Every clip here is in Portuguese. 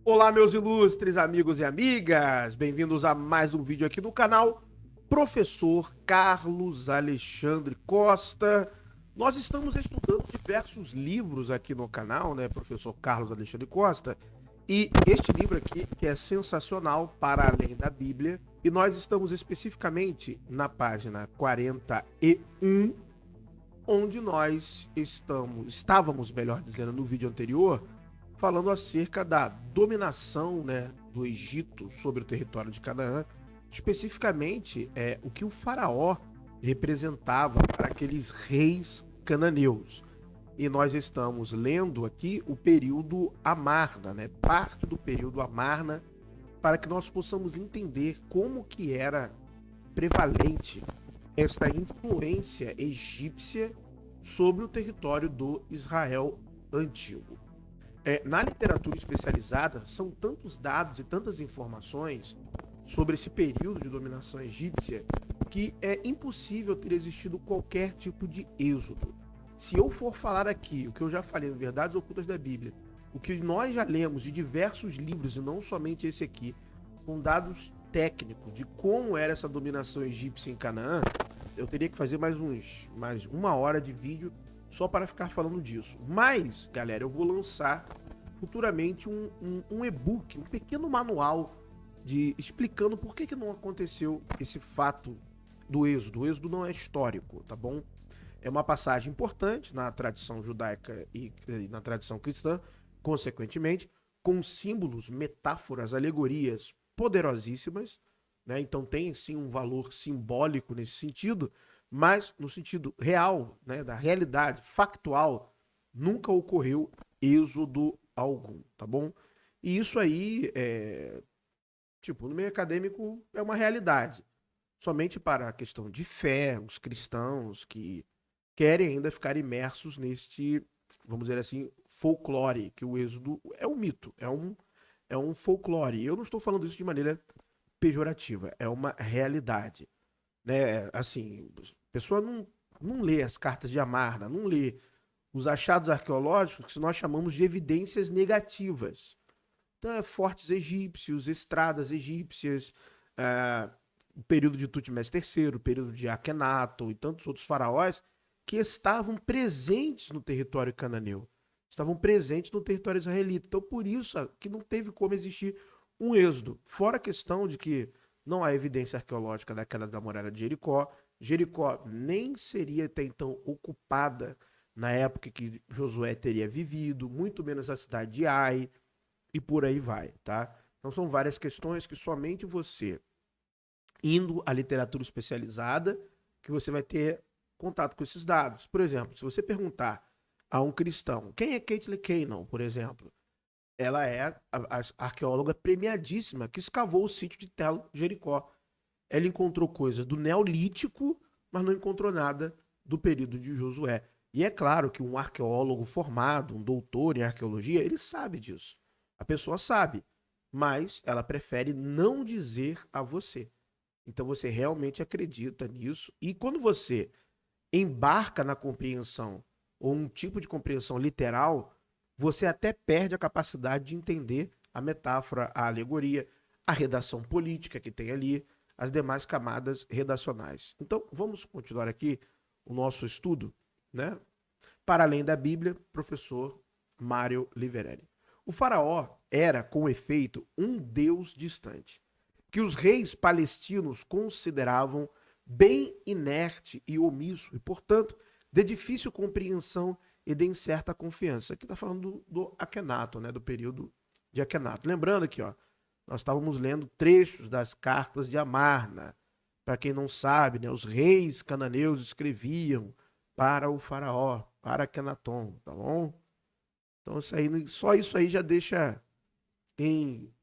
Olá, meus ilustres amigos e amigas, bem-vindos a mais um vídeo aqui no canal Professor Carlos Alexandre Costa. Nós estamos estudando diversos livros aqui no canal, né, Professor Carlos Alexandre Costa, e este livro aqui que é sensacional, Para Além da Bíblia, e nós estamos especificamente na página 41, onde nós estávamos, melhor dizendo, no vídeo anterior, falando acerca da dominação, né, do Egito sobre o território de Canaã, especificamente o que o faraó representava para aqueles reis cananeus. E nós estamos lendo aqui o período Amarna, né, parte do período Amarna, para que nós possamos entender como que era prevalente esta influência egípcia sobre o território do Israel antigo. Na literatura especializada, são tantos dados e tantas informações sobre esse período de dominação egípcia que é impossível ter existido qualquer tipo de êxodo. Se eu for falar aqui o que eu já falei em Verdades Ocultas da Bíblia, o que nós já lemos de diversos livros, e não somente esse aqui, com dados técnicos de como era essa dominação egípcia em Canaã, eu teria que fazer mais uma hora de vídeo só para ficar falando disso. Mas, galera, eu vou lançar futuramente um e-book, um pequeno manual explicando por que não aconteceu esse fato do êxodo. O êxodo não é histórico, tá bom? É uma passagem importante na tradição judaica e na tradição cristã, consequentemente, com símbolos, metáforas, alegorias poderosíssimas, né? Então tem sim um valor simbólico nesse sentido, mas no sentido real, né, da realidade factual, nunca ocorreu êxodo algum, tá bom? E isso aí, no meio acadêmico é uma realidade. Somente para a questão de fé, os cristãos que querem ainda ficar imersos neste, vamos dizer assim, folclore, que o êxodo é um mito, é um folclore. E eu não estou falando isso de maneira pejorativa, é uma realidade, né? Assim, a pessoa não lê as cartas de Amarna, não lê os achados arqueológicos que nós chamamos de evidências negativas. Então, fortes egípcios, estradas egípcias, o período de Tutmés III, o período de Akhenaton e tantos outros faraós que estavam presentes no território cananeu, estavam presentes no território israelita. Então, por isso que não teve como existir um êxodo. Fora a questão de que não há evidência arqueológica da queda da muralha de Jericó. Jericó nem seria até então ocupada na época que Josué teria vivido, muito menos a cidade de Ai, e por aí vai, tá? Então são várias questões que somente você, indo à literatura especializada, que você vai ter contato com esses dados. Por exemplo, se você perguntar a um cristão, quem é Caitlin Cannon, por exemplo, ela é a arqueóloga premiadíssima que escavou o sítio de Tel Jericó. Ela encontrou coisas do Neolítico, mas não encontrou nada do período de Josué. E é claro que um arqueólogo formado, um doutor em arqueologia, ele sabe disso. A pessoa sabe, mas ela prefere não dizer a você. Então você realmente acredita nisso. E quando você embarca na compreensão, ou um tipo de compreensão literal, você até perde a capacidade de entender a metáfora, a alegoria, a redação política que tem ali, as demais camadas redacionais. Então, vamos continuar aqui o nosso estudo, né? Para além da Bíblia, professor Mário Liverani. O faraó era, com efeito, um deus distante, que os reis palestinos consideravam bem inerte e omisso, e, portanto, de difícil compreensão e de incerta confiança. Aqui está falando do Akhenaton, né, do período de Akhenaton. Lembrando aqui, ó, nós estávamos lendo trechos das cartas de Amarna. Para quem não sabe, né, os reis cananeus escreviam para o faraó, para Akhenaton, tá bom? Então só isso aí já deixa em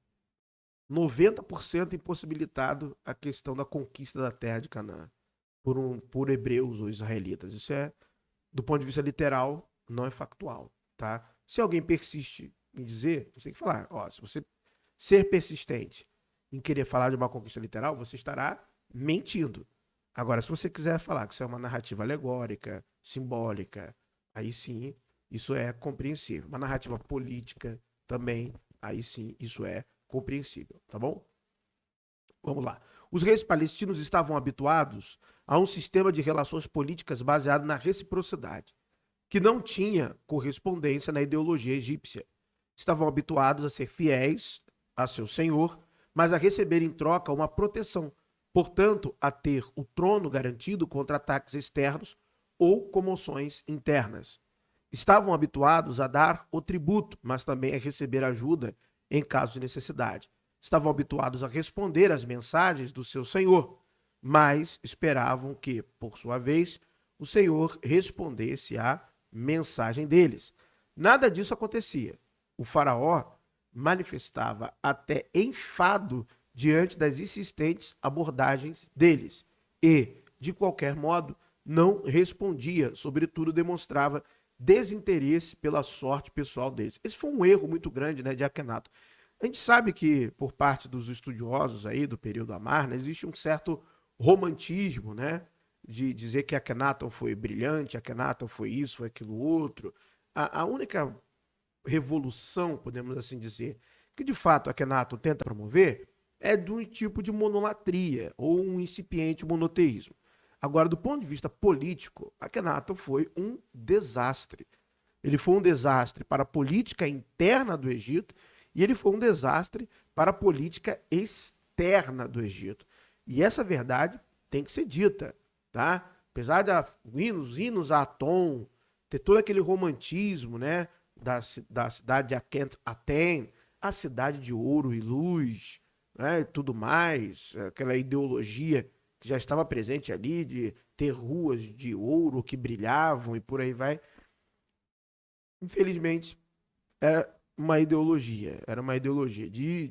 90% impossibilitado a questão da conquista da terra de Canaã por hebreus ou israelitas. Isso é, do ponto de vista literal, não é factual, tá? Se alguém persiste em dizer, você tem que falar, ó, se você ser persistente em querer falar de uma conquista literal, você estará mentindo. Agora, se você quiser falar que isso é uma narrativa alegórica, simbólica, aí sim, isso é compreensível. Uma narrativa política também Aí sim, isso é compreensível, tá bom? Vamos lá. Os reis palestinos estavam habituados a um sistema de relações políticas baseado na reciprocidade, que não tinha correspondência na ideologia egípcia. Estavam habituados a ser fiéis a seu senhor, mas a receber em troca uma proteção, portanto, a ter o trono garantido contra ataques externos ou comoções internas. Estavam habituados a dar o tributo, mas também a receber ajuda em caso de necessidade. Estavam habituados a responder às mensagens do seu senhor, mas esperavam que, por sua vez, o senhor respondesse à mensagem deles. Nada disso acontecia. O faraó manifestava até enfado diante das insistentes abordagens deles e, de qualquer modo, não respondia, sobretudo demonstrava desinteresse pela sorte pessoal deles. Esse foi um erro muito grande, né, de Akhenaton. A gente sabe que, por parte dos estudiosos aí do período Amarna, existe um certo romantismo, né, de dizer que Akhenaton foi brilhante, Akhenaton foi isso, foi aquilo outro. A única revolução, podemos assim dizer, que de fato Akhenaton tenta promover é de um tipo de monolatria ou um incipiente monoteísmo. Agora, do ponto de vista político, Akhenaton foi um desastre. Ele foi um desastre para a política interna do Egito e ele foi um desastre para a política externa do Egito. E essa verdade tem que ser dita, tá? Apesar de os hinos a Aton, ter todo aquele romantismo, né, da cidade de Aten, a cidade de ouro e luz, né, e tudo mais, aquela ideologia que já estava presente ali de ter ruas de ouro que brilhavam e por aí vai. Infelizmente, era uma ideologia.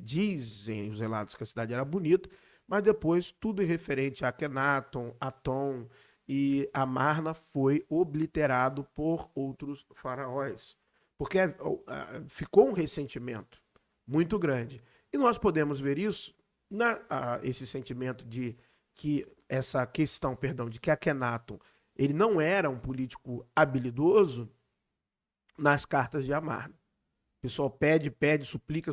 Dizem os relatos que a cidade era bonita, mas depois tudo em referente a Akhenaton, Aton e Amarna foi obliterado por outros faraós. Porque ficou um ressentimento muito grande. E nós podemos ver isso, esse sentimento de que essa questão, perdão, de que Akhenaton ele não era um político habilidoso nas cartas de Amarna. O pessoal pede, suplica,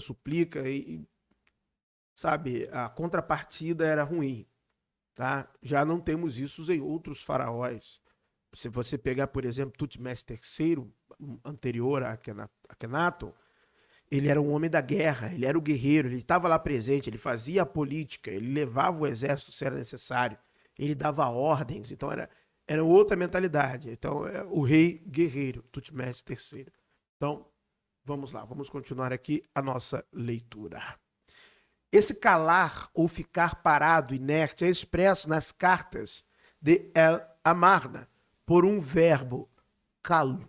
sabe, a contrapartida era ruim, tá? Já não temos isso em outros faraós. Se você pegar, por exemplo, Tutmés III, anterior a Akhenaton, ele era um homem da guerra, ele era o guerreiro, ele estava lá presente, ele fazia a política, ele levava o exército se era necessário, ele dava ordens, então era outra mentalidade. Então, é o rei guerreiro, Tutmés III. Então, vamos lá, vamos continuar aqui a nossa leitura. Esse calar ou ficar parado, inerte, é expresso nas cartas de El Amarna por um verbo, calo,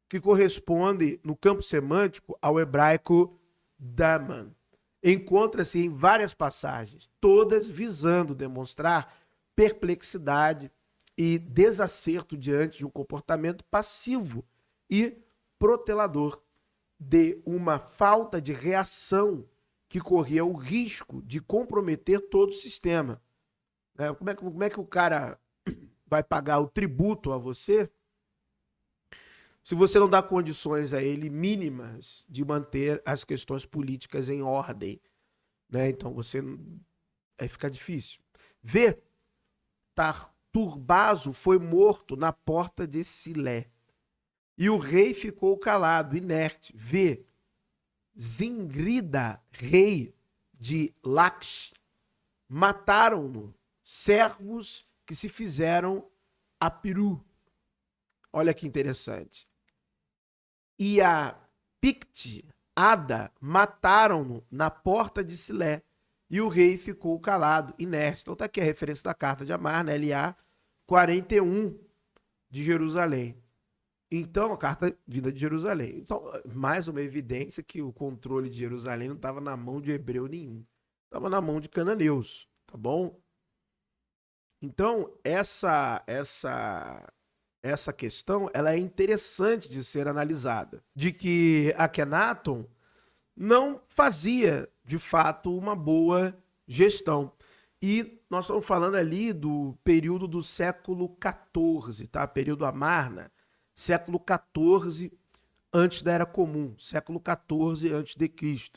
que corresponde no campo semântico ao hebraico daman. Encontra-se em várias passagens, todas visando demonstrar perplexidade e desacerto diante de um comportamento passivo e protelador, de uma falta de reação que corria o risco de comprometer todo o sistema. Como é que o cara vai pagar o tributo a você se você não dá condições a ele mínimas de manter as questões políticas em ordem? Né? Então aí fica difícil. Vê, Turbazo foi morto na porta de Silé. E o rei ficou calado, inerte. Vê, Zingrida, rei de Lax, mataram-no servos que se fizeram a Peru. Olha que interessante. E a Picte, Ada, mataram-no na porta de Silé. E o rei ficou calado, inerte. Então está aqui a referência da carta de Amarna, LA 41 de Jerusalém. Então, a carta vinda de Jerusalém. Então, mais uma evidência que o controle de Jerusalém não estava na mão de hebreu nenhum. Estava na mão de cananeus, tá bom? Então, essa questão ela é interessante de ser analisada. De que Akhenaton não fazia, de fato, uma boa gestão. E nós estamos falando ali do período do século XIV, tá? Período Amarna, século XIV antes da Era Comum, século XIV a.C.,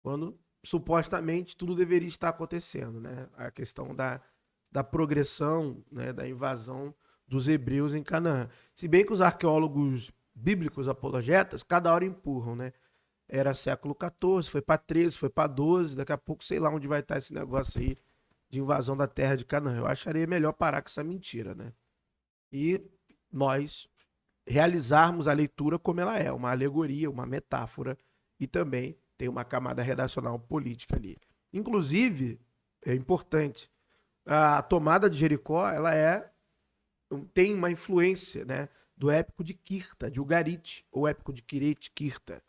quando supostamente tudo deveria estar acontecendo, né? A questão da progressão, né, da invasão dos hebreus em Canaã. Se bem que os arqueólogos bíblicos apologetas, cada hora empurram, né? Era século XIV, foi para 13, foi para 12, daqui a pouco sei lá onde vai estar esse negócio aí de invasão da terra de Canaã. Eu acharia melhor parar com essa mentira, né? E nós realizarmos a leitura como ela é, uma alegoria, uma metáfora, e também tem uma camada redacional política ali. Inclusive, é importante, a tomada de Jericó, tem uma influência, né, do épico de Kirta, de Ugarit, ou épico de Quiret, Kirta,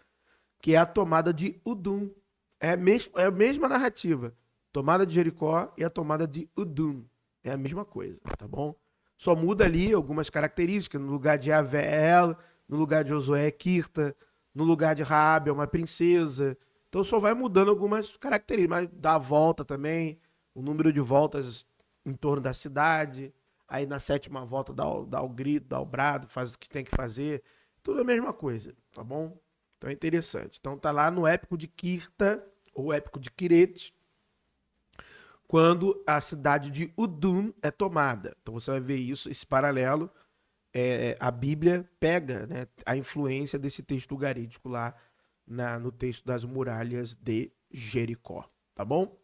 que é a tomada de Udum. É a mesma narrativa. Tomada de Jericó e a tomada de Udum. É a mesma coisa, tá bom? Só muda ali algumas características. No lugar de Javé é ela, no lugar de Josué é Kirta, no lugar de Raabe é uma princesa. Então só vai mudando algumas características, mas dá a volta também, o número de voltas em torno da cidade. Aí na sétima volta dá o grito, dá o brado, faz o que tem que fazer. Tudo a mesma coisa, tá bom? Então é interessante. Então tá lá no épico de Kirta, ou épico de Quiret, quando a cidade de Udum é tomada. Então você vai ver isso, esse paralelo. A Bíblia pega, né, a influência desse texto ugarítico lá no texto das muralhas de Jericó. Tá bom?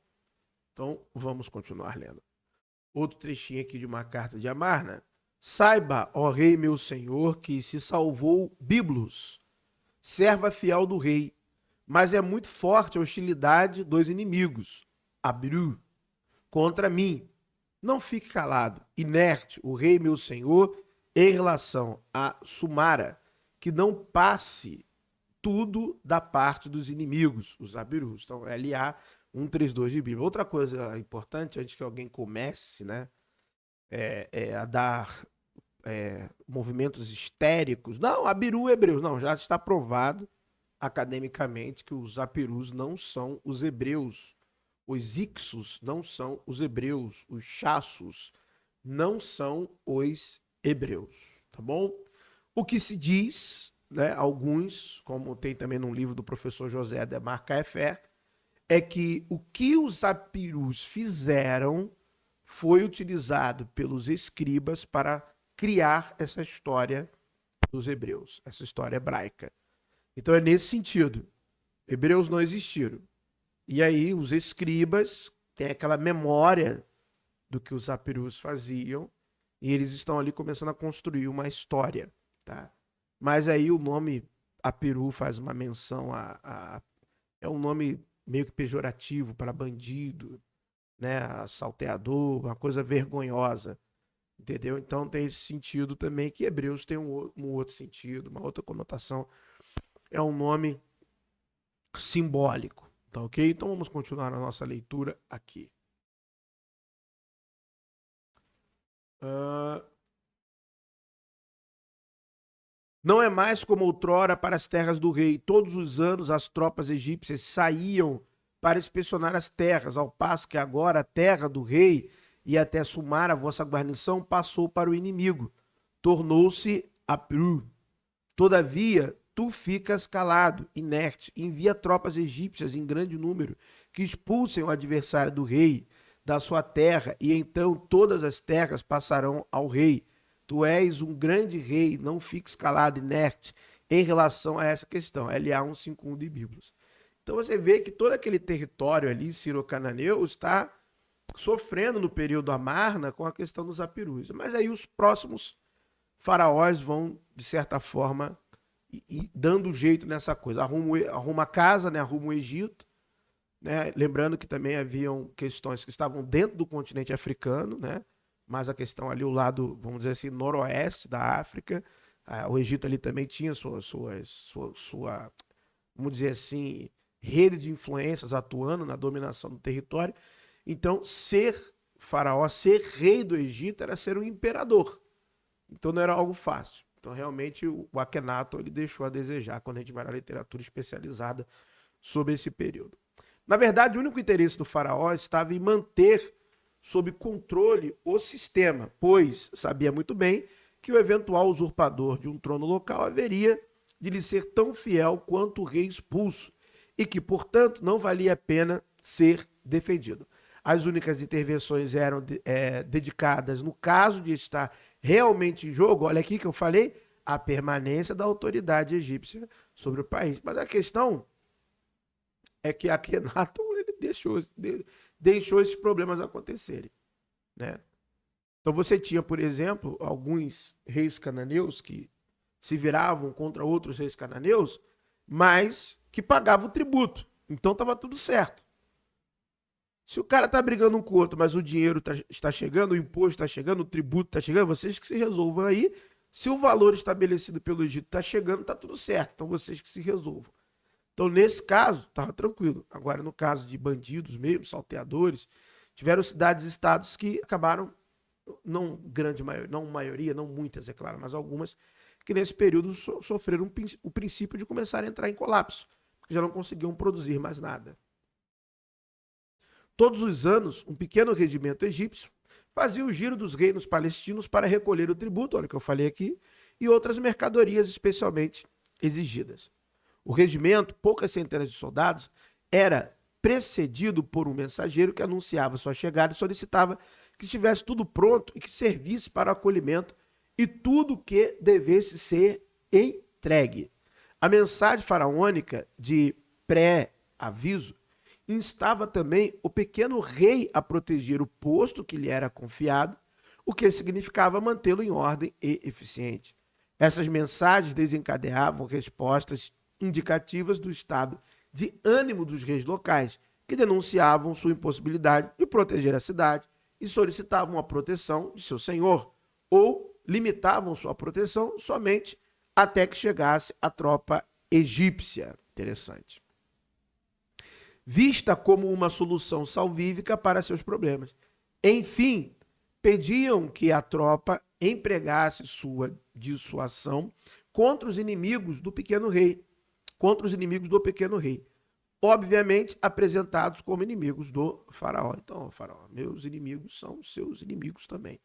Então vamos continuar lendo. Outro trechinho aqui de uma carta de Amarna. Saiba, ó rei meu senhor, que se salvou Biblos, serva fiel do rei, mas é muito forte a hostilidade dos inimigos, Abiru, contra mim. Não fique calado, inerte, o rei meu senhor, em relação a Sumara, que não passe tudo da parte dos inimigos, os Abirus. Então, LA 132 de Bíblia. Outra coisa importante, antes que alguém comece, né, a dar movimentos histéricos. Não, Abiru hebreus. Não, já está provado academicamente que os Apirus não são os hebreus. Os Ixos não são os hebreus. Os Chassos não são os hebreus. Tá bom? O que se diz, né, alguns, como tem também num livro do professor José Ademar Caefé, é que o que os Apirus fizeram foi utilizado pelos escribas para criar essa história dos hebreus, essa história hebraica. Então é nesse sentido. Hebreus não existiram. E aí os escribas têm aquela memória do que os Apirus faziam e eles estão ali começando a construir uma história, tá? Mas aí o nome Apiru faz uma menção é um nome meio que pejorativo para bandido, né? Assalteador, uma coisa vergonhosa. Entendeu? Então tem esse sentido também, que Hebreus tem um outro sentido, uma outra conotação. É um nome simbólico, tá ok? Então vamos continuar a nossa leitura aqui. Não é mais como outrora para as terras do rei. Todos os anos as tropas egípcias saíam para inspecionar as terras, ao passo que agora a terra do rei e até Sumar, a vossa guarnição, passou para o inimigo. Tornou-se Apiru. Todavia, tu ficas calado, inerte, envia tropas egípcias em grande número, que expulsem o adversário do rei da sua terra, e então todas as terras passarão ao rei. Tu és um grande rei, não fiques calado, inerte, em relação a essa questão. LA 151 de Bíblios. Então você vê que todo aquele território ali, Ciro-Cananeu, está sofrendo no período Amarna com a questão dos Apirus. Mas aí os próximos faraós vão, de certa forma, dando jeito nessa coisa. Arruma a casa, né? Arruma o Egito. Né? Lembrando que também haviam questões que estavam dentro do continente africano, né? Mas a questão ali, o lado, vamos dizer assim, noroeste da África. O Egito ali também tinha sua, vamos dizer assim, rede de influências atuando na dominação do território. Então, ser faraó, ser rei do Egito, era ser um imperador. Então, não era algo fácil. Então, realmente, o Akhenaton ele deixou a desejar quando a gente vai na literatura especializada sobre esse período. Na verdade, o único interesse do faraó estava em manter sob controle o sistema, pois sabia muito bem que o eventual usurpador de um trono local haveria de lhe ser tão fiel quanto o rei expulso, e que, portanto, não valia a pena ser defendido. As únicas intervenções eram dedicadas, no caso de estar realmente em jogo, olha aqui que eu falei, a permanência da autoridade egípcia sobre o país. Mas a questão é que Akhenaton ele deixou esses problemas acontecerem, né? Então você tinha, por exemplo, alguns reis cananeus que se viravam contra outros reis cananeus, mas que pagavam o tributo. Então estava tudo certo. Se o cara está brigando um com o outro, mas o dinheiro está chegando, o imposto está chegando, o tributo está chegando, vocês que se resolvam aí. Se o valor estabelecido pelo Egito está chegando, está tudo certo. Então vocês que se resolvam. Então nesse caso, estava tranquilo. Agora no caso de bandidos mesmo, salteadores, tiveram cidades e estados que acabaram, não grande maioria, não maioria, não muitas, é claro, mas algumas, que nesse período sofreram o princípio de começar a entrar em colapso, porque já não conseguiam produzir mais nada. Todos os anos, um pequeno regimento egípcio fazia o giro dos reinos palestinos para recolher o tributo, olha o que eu falei aqui, e outras mercadorias especialmente exigidas. O regimento, poucas centenas de soldados, era precedido por um mensageiro que anunciava sua chegada e solicitava que estivesse tudo pronto e que servisse para o acolhimento e tudo que devesse ser entregue. A mensagem faraônica de pré-aviso instava também o pequeno rei a proteger o posto que lhe era confiado, o que significava mantê-lo em ordem e eficiente. Essas mensagens desencadeavam respostas indicativas do estado de ânimo dos reis locais, que denunciavam sua impossibilidade de proteger a cidade e solicitavam a proteção de seu senhor, ou limitavam sua proteção somente até que chegasse a tropa egípcia. Interessante. Vista como uma solução salvífica para seus problemas. Enfim, pediam que a tropa empregasse sua dissuasão contra os inimigos do pequeno rei, obviamente apresentados como inimigos do faraó. Então, faraó, meus inimigos são seus inimigos também.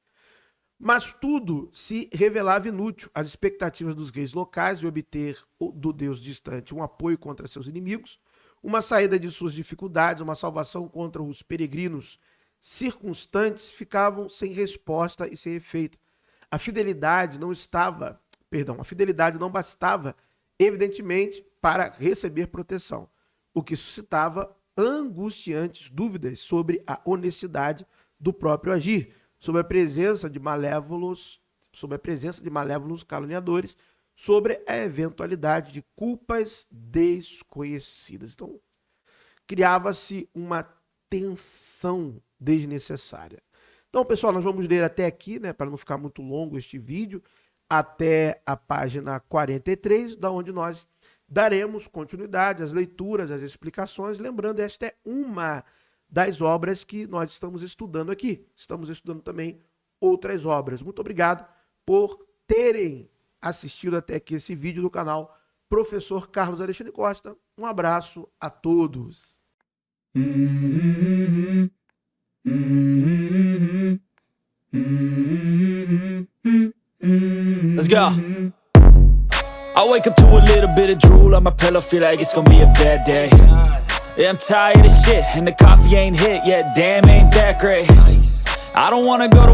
Mas tudo se revelava inútil. As expectativas dos reis locais de obter do Deus distante um apoio contra seus inimigos, uma saída de suas dificuldades, uma salvação contra os peregrinos circunstantes ficavam sem resposta e sem efeito. A fidelidade não bastava, evidentemente, para receber proteção, o que suscitava angustiantes dúvidas sobre a honestidade do próprio agir, sobre a presença de malévolos caluniadores, sobre a eventualidade de culpas desconhecidas. Então, criava-se uma tensão desnecessária. Então, pessoal, nós vamos ler até aqui, né, para não ficar muito longo este vídeo, até a página 43, da onde nós daremos continuidade às leituras, às explicações. Lembrando, esta é uma das obras que nós estamos estudando aqui. Estamos estudando também outras obras. Muito obrigado por terem assistido até aqui esse vídeo do canal Professor Carlos Alexandre Costa. Um abraço a todos. Let's go. I wake up to a little bit of drool on my pillow, feel like it's gonna be a bad day. Yeah, I'm tired of shit, and the coffee ain't hit yet, damn ain't that great. I don't wanna go to